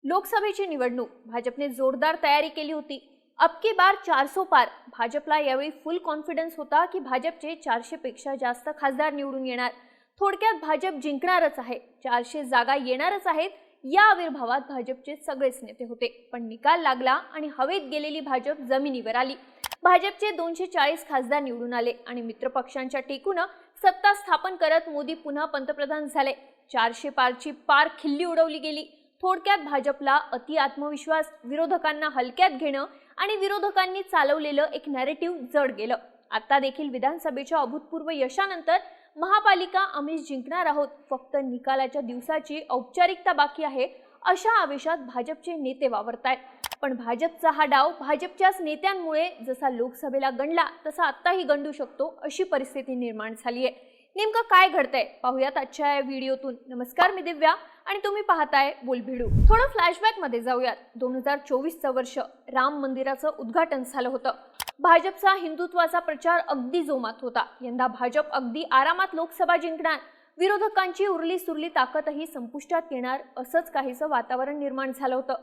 लोकसभेची निवडणूक भाजपने जोरदार तयारी केली होती। अब की बार 400 पार। भाजपला यावेळी फुल कॉन्फिडन्स होता की भाजपचे 400 पेक्षा जास्त खासदार निवडून येणार। थोडक्यात भाजप जिंकणारच आहे, 400 जागा येणारच आहेत या आविर्भावात भाजपचे सगळेच नेते होते। पण निकाल लागला आणि हवेत गेलेली भाजप जमिनीवर आली। भाजपचे 240 खासदार निवडून आले आणि मित्रपक्षांच्या टेकून सत्ता स्थापन करत मोदी पुन्हा पंतप्रधान झाले। 400 पारची पार खिल्ली उडवली गेली। थोडक्यात भाजपला अति आत्मविश्वास, विरोधकांना हलक्यात घेणं आणि विरोधकांनी चालवलेलं एक नॅरेटिव्ह जड गेलं। आता देखील विधानसभेच्या अभूतपूर्व यशानंतर महापालिका आम्ही जिंकणार आहोत, फक्त निकालाच्या दिवसाची औपचारिकता बाकी आहे, अशा आवेशात भाजपचे नेते वावरतायत। पण भाजपचा हा डाव भाजपच्याच नेत्यांमुळे जसा लोकसभेला गणला तसा आताही गंडू शकतो अशी परिस्थिती निर्माण झाली आहे। नेमकं काय घडतंय पाहूयात आजच्या या व्हिडिओतून। नमस्कार, मी दिव्या आणि तुम्ही पाहताय बोलभिडू। थोडं फ्लॅशबॅक मध्ये जाऊयात। 2024चं वर्ष, राम मंदिराचं उद्घाटन झालं होतं। भाजपचा हिंदुत्वाचा प्रचार अगदी जोमात होता। यंदा भाजप अगदी आरामात लोकसभा जिंकणार, विरोधकांची उरली सुरली ताकदही संपुष्टात येणार असंच काहीसं वातावरण निर्माण झालं होतं।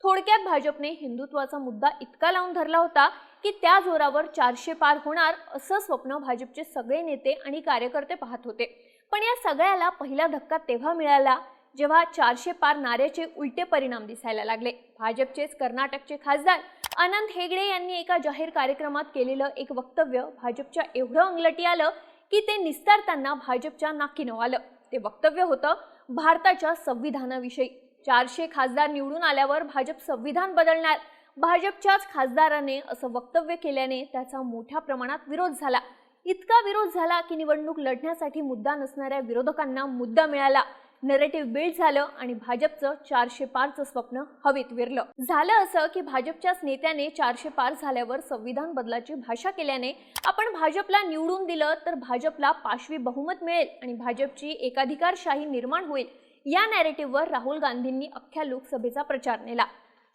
थोडक्यात भाजपने हिंदुत्वाचा मुद्दा इतका लावून धरला होता की त्या जोरावर 400 पार होणार असं स्वप्न भाजपचे सगळे नेते आणि कार्यकर्ते पाहत होते। पण या सगळ्याला पहिला धक्का तेव्हा मिळाला जेव्हा 400 पार नाऱ्याचे उलटे परिणाम दिसायला लागले। भाजपचेच कर्नाटकचे खासदार अनंत हेगडे यांनी एका जाहीर कार्यक्रमात केलेलं एक वक्तव्य भाजपच्या एवढं अंगलटी आलं की ते निस्तारताना भाजपच्या नाकीनऊ आलं। ते वक्तव्य होतं भारताच्या संविधानाविषयी। 400 खासदार निवडून आल्यावर भाजप संविधान बदलणार। भाजपच्याच खासदाराने असं वक्तव्य केल्याने त्याचा मोठ्या प्रमाणात विरोध झाला। इतका विरोध झाला की निवडणूक लढण्यासाठी मुद्दा नसणाऱ्या विरोधकांना मुद्दा मिळाला, नरेटिव्ह बिल्ड झालं आणि भाजपचं 400 पारचं स्वप्न हवेत विरलं। झालं असं की भाजपच्याच नेत्याने 400 पार झाल्यावर संविधान बदलाची भाषा केल्याने आपण भाजपला निवडून दिलं तर भाजपला पाशवी बहुमत मिळेल आणि भाजपची एकाधिकारशाही निर्माण होईल या नॅरेटिव्हवर राहुल गांधींनी अख्ख्या लोकसभेचा प्रचार नेला।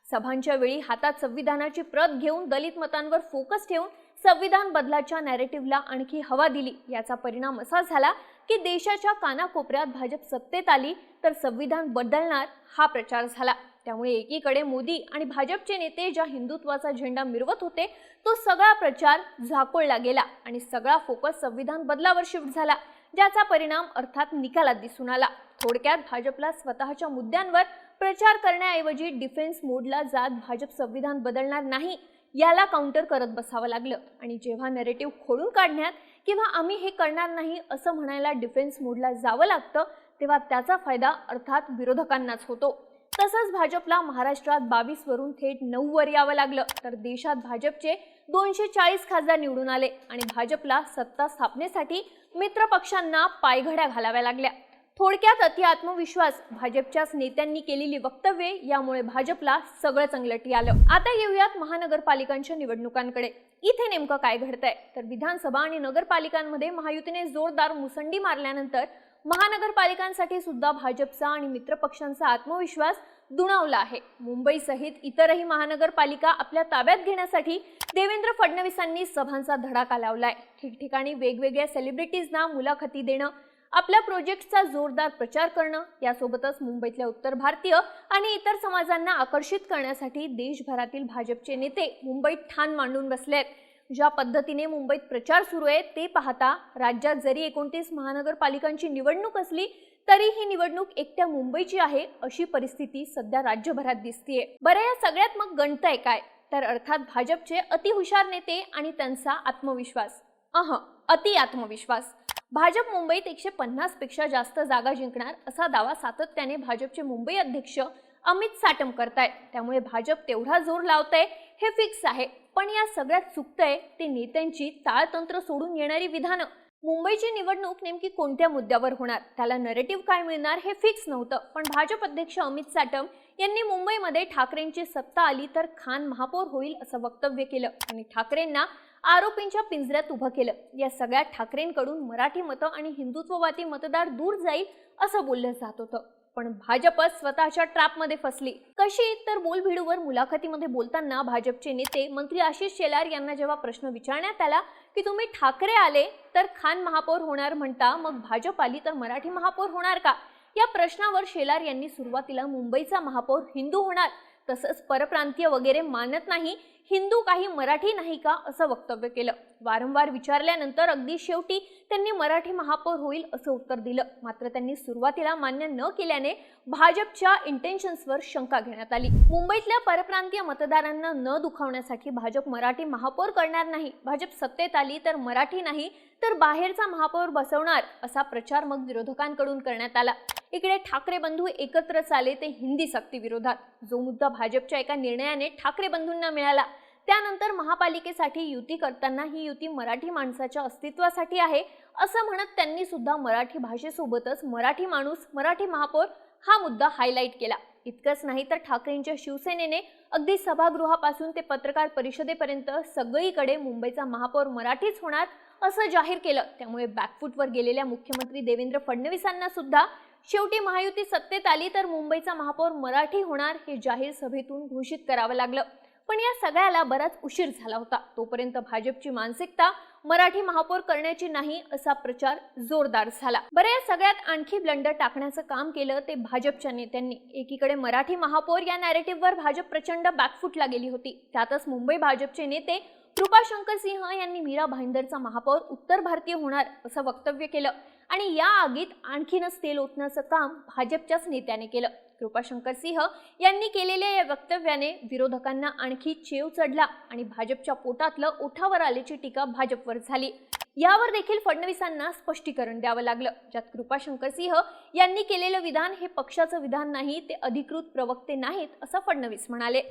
सभांच्या वेळी हातात संविधानाची प्रत घेऊन दलित मतांवर फोकस ठेवून संविधान बदलाच्या नॅरेटिव्हला आणखी हवा दिली। याचा परिणाम असा झाला की देशाच्या कानाकोपऱ्यात भाजप सत्तेत आली तर संविधान बदलणार हा प्रचार झाला। त्यामुळे एकीकडे मोदी आणि भाजपचे नेते ज्या हिंदुत्वाचा झेंडा मिरवत होते तो सगळा प्रचार झाकोळला गेला आणि सगळा फोकस संविधान बदलावर शिफ्ट झाला, ज्याचा परिणाम अर्थात निकालात दिसून आला। थोडक्यात भाजपला स्वतःच्या मुद्द्यांवर प्रचार करण्याऐवजी डिफेन्स मोडला जात भाजप संविधान बदलणार नाही याला काउंटर करत बसावं लागलं आणि जेव्हा नरेटिव्ह खोडून काढण्यात किंवा आम्ही हे करणार नाही असं म्हणायला डिफेन्स मोडला जावं लागतं तेव्हा त्याचा फायदा अर्थात विरोधकांनाच होतो। तसंच भाजपला महाराष्ट्रात 22 वरून थेट 9 वर यावं लागलं तर देशात भाजपचे 240 खासदार निवडून आले आणि भाजपला सत्ता स्थापनेसाठी मित्रपक्षांना पायघड्या घालाव्या लागल्या। थोडक्यात अति आत्मविश्वास, भाजपच्याच नेत्यांनी केलेली वक्तव्ये यामुळे भाजपला सगळंच अंगलटी आलं। आता येऊयात महानगरपालिकांच्या निवडणुकांकडे। इथे नेमकं काय घडतंय तर विधानसभा आणि नगरपालिकांमध्ये महायुतीने जोरदार मुसंडी मारल्यानंतर महानगरपालिकांसाठी सुद्धा भाजपचा आणि मित्रपक्षांचा आत्मविश्वास दुणावला आहे। मुंबईसहित इतरही महानगरपालिका आपल्या ताब्यात घेण्यासाठी देवेंद्र फडणवीसांनी सभांचा धडाका लावलाय। ठिकठिकाणी वेगवेगळ्या सेलिब्रिटीजना मुलाखती देणं, आपल्या प्रोजेक्टचा जोरदार प्रचार करणं, यासोबतच मुंबईतल्या उत्तर भारतीय आणि इतर समाजांना आकर्षित करण्यासाठी देशभरातील भाजपचे नेते मुंबईत ठाण मांडून बसलेत। ज्या पद्धतीने मुंबईत प्रचार सुरू आहे ते पाहता राज्यात जरी 29 महानगरपालिकांची निवडणूक असली तरी ही निवडणूक एकट्या मुंबईची आहे अशी परिस्थिती सध्या राज्यभरात दिसतेय। बरं, या सगळ्यात मग गणतंय काय तर अर्थात भाजपचे अतिहुशार नेते आणि त्यांचा आत्मविश्वास। अति आत्मविश्वास। भाजप मुंबईत 150 पेक्षा जास्त जागा जिंकणार असा दावा सातत्याने भाजपचे मुंबई अध्यक्ष अमित साटम करतायत। त्यामुळे भाजप तेवढा जोर लावतंय हे फिक्स आहे। पण या सगळ्यात चुकतंय ते नेत्यांची ताळतंत्र सोडून येणारी विधानं। मुंबईची निवडणूक नेमकी कोणत्या मुद्द्यावर होणार, त्याला नरेटिव्ह काय मिळणार हे फिक्स नव्हतं। पण भाजप अध्यक्ष अमित साटम यांनी मुंबईमध्ये ठाकरेंची सत्ता आली तर खान महापौर होईल असं वक्तव्य केलं आणि ठाकरेंना आरोपींच्या पिंजऱ्यात उभं केलं। या सगळ्या ठाकरेंकडून मराठी मतं आणि हिंदुत्ववादी मतदार दूर जाईल असं बोललं जात होतं। पण भाजपच स्वतःच्या ट्रॅपमध्ये फसली। कशी तर बोलभिडूवर मुलाखतीमध्ये बोलताना भाजपचे नेते मंत्री आशिष शेलार यांना जेव्हा प्रश्न विचारण्यात आला की तुम्ही ठाकरे आले तर खान महापौर होणार म्हणता, मग भाजप आली तर मराठी महापौर होणार का, या प्रश्नावर शेलार यांनी सुरुवातीला मुंबईचा महापौर हिंदू होणार, तसंच परप्रांतीय वगैरे मानत नाही, हिंदू काही मराठी नाही का असं वक्तव्य केलं। वारंवार विचारल्यानंतर अगदी शेवटी त्यांनी मराठी महापौर होईल असं उत्तर दिलं। मात्र त्यांनी सुरुवातीला मान्य न केल्याने भाजपच्या इंटेन्शन्सवर शंका घेण्यात आली। मुंबईतल्या परप्रांतीय मतदारांना न दुखावण्यासाठी भाजप मराठी महापौर करणार नाही, भाजप सत्तेत आली तर मराठी नाही तर बाहेरचा महापौर बसवणार असा प्रचार मग विरोधकांकडून करण्यात आला। इकडे ठाकरे बंधू एकत्र चाले ते हिंदी सक्ती विरोधात, जो मुद्दा भाजपच्या एका निर्णयाने ठाकरे बंधूंना मिळाला, त्यानंतर महापालिकेसाठी युती करताना ही युती मराठी माणसाच्या अस्तित्वासाठी आहे असं म्हणत त्यांनी सुद्धा मराठी भाषेसोबतच मराठी माणूस, मराठी महापौर हा मुद्दा हायलाइट केला। इतकंच नाही तर ठाकरेंच्या शिवसेनेने अगदी सभागृहापासून ते पत्रकार परिषदेपर्यंत सगळीकडे मुंबईचा महापौर मराठीच होणार असं जाहीर केलं। त्यामुळे बॅकफूटवर गेलेल्या मुख्यमंत्री देवेंद्र फडणवीसांना सुद्धा शेवटी महायुती सत्तेत आली तर मुंबईचा महापौर मराठी होणार हे जाहीर सभेतून घोषित करावं लागलं। पण या सगळ्याला बराच उशीर झाला होता। तोपर्यंत भाजपची मानसिकता मराठी महापौर करण्याची नाही असा प्रचार जोरदार झाला। बरं, या सगळ्यात आणखी ब्लंडर टाकण्याचं काम केलं ते भाजपच्या नेत्यांनी। एकीकडे मराठी महापौर या नॅरेटिव्हवर भाजप प्रचंड बॅकफूटला गेली होती, त्यातच मुंबई भाजपचे नेते कृपाशंकर सिंह यांनी मीरा भाईंदरचा महापौर उत्तर भारतीय होणार असं वक्तव्य केलं आणि या आगीत आणखीनच तेल ओतण्याचं काम भाजपच्याच नेत्याने केलं। कृपाशंकर सिंह यांनी केलेल्या या वक्तव्याने विरोधकांना आणखी चेव चढला आणि भाजपच्या पोटातलं ओठावर आल्याची टीका भाजपवर झाली। यावर देखील फडणवीसांना स्पष्टीकरण द्यावं लागलं, ज्यात कृपाशंकर सिंह यांनी केलेलं विधान हे पक्षाचं विधान नाही, ते अधिकृत प्रवक्ते नाहीत असं फडणवीस म्हणाले।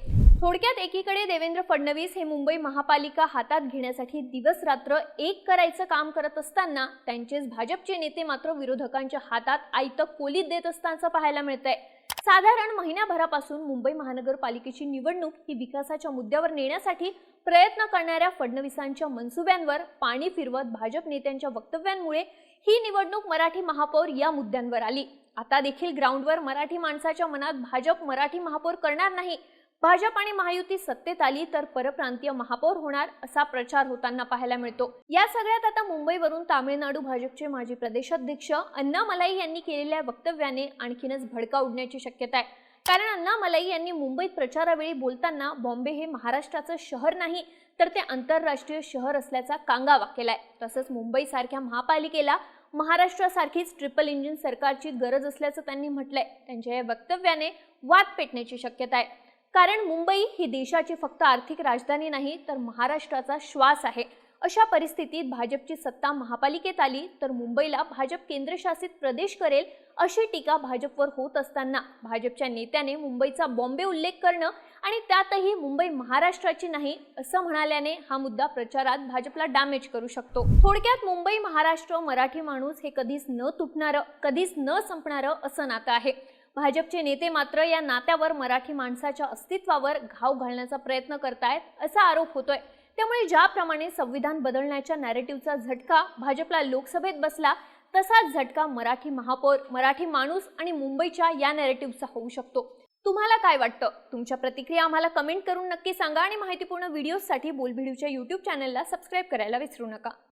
थोडक्यात एकीकडे देवेंद्र फडणवीस हे मुंबई महापालिका हातात घेण्यासाठी दिवस रात्र एक करायचं काम करत असताना त्यांचेच भाजपचे नेते मात्र विरोधकांच्या हातात आयतं कोलीत देत असताना पाहायला मिळतंय। साधारण महिन्याभरापासून मुंबई महानगरपालिकेची निवडणूक ही विकासाच्या मुद्द्यावर नेण्यासाठी प्रयत्न करणाऱ्या फडणवीसांच्या मनसुब्यांवर पाणी फिरवत भाजप नेत्यांच्या वक्तव्यांमुळे ही निवडणूक मराठी महापौर या मुद्द्यांवर आली। आता देखील ग्राउंडवर मराठी माणसाच्या मनात भाजप मराठी महापौर करणार नाही, भाजप आणि महायुती सत्तेत आली तर परप्रांतीय महापौर होणार असा प्रचार होताना पाहायला मिळतो। या सगळ्यात आता मुंबईवरून तामिळनाडू भाजपचे माजी प्रदेशाध्यक्ष अण्णामलाई यांनी केलेल्या वक्तव्याने आणखीनच भडका उडण्याची शक्यता आहे। कारण अण्णामलाई यांनी मुंबईत प्रचारावेळी बोलताना बॉम्बे हे महाराष्ट्राचं शहर नाही तर ते आंतरराष्ट्रीय शहर असल्याचा कांगावा केलाय। तसंच मुंबईसारख्या महापालिकेला महाराष्ट्रासारखीच ट्रिपल इंजिन सरकारची गरज असल्याचं त्यांनी म्हटलंय। त्यांच्या या वक्तव्याने वाद पेटण्याची शक्यता आहे, कारण मुंबई ही देशाची फक्त आर्थिक राजधानी नाही तर महाराष्ट्राचा श्वास आहे। अशा परिस्थितीत भाजपची सत्ता महापालिकेत आली तर मुंबईला भाजप केंद्रशासित प्रदेश करेल अशी टीका भाजपवर होत असताना भाजपच्या नेत्याने मुंबईचा बॉम्बे उल्लेख करणं आणि त्यातही मुंबई महाराष्ट्राची नाही असं म्हणाल्याने हा मुद्दा प्रचारात भाजपला डॅमेज करू शकतो। थोडक्यात मुंबई महाराष्ट्र मराठी माणूस हे कधीच न तुटणारं, कधीच न संपणारं असं नातं आहे। भाजपचे नेते मात्र या नात्यावर मराठी माणसाच्या अस्तित्वावर घाव घालण्याचा प्रयत्न करतायत असा आरोप होतोय। त्यामुळे ज्याप्रमाणे संविधान बदलण्याच्या नॅरेटिव्हचा झटका भाजपला लोकसभेत बसला, तसाच झटका मराठी महापौर, मराठी माणूस आणि मुंबईच्या या नॅरेटिव्हचा होऊ शकतो। तुम्हाला काय वाटतं? तुमच्या प्रतिक्रिया आम्हाला कमेंट करून नक्की सांगा आणि माहितीपूर्ण व्हिडिओसाठी बोलबिडूच्या YouTube चॅनलला सबस्क्राईब करायला विसरू नका।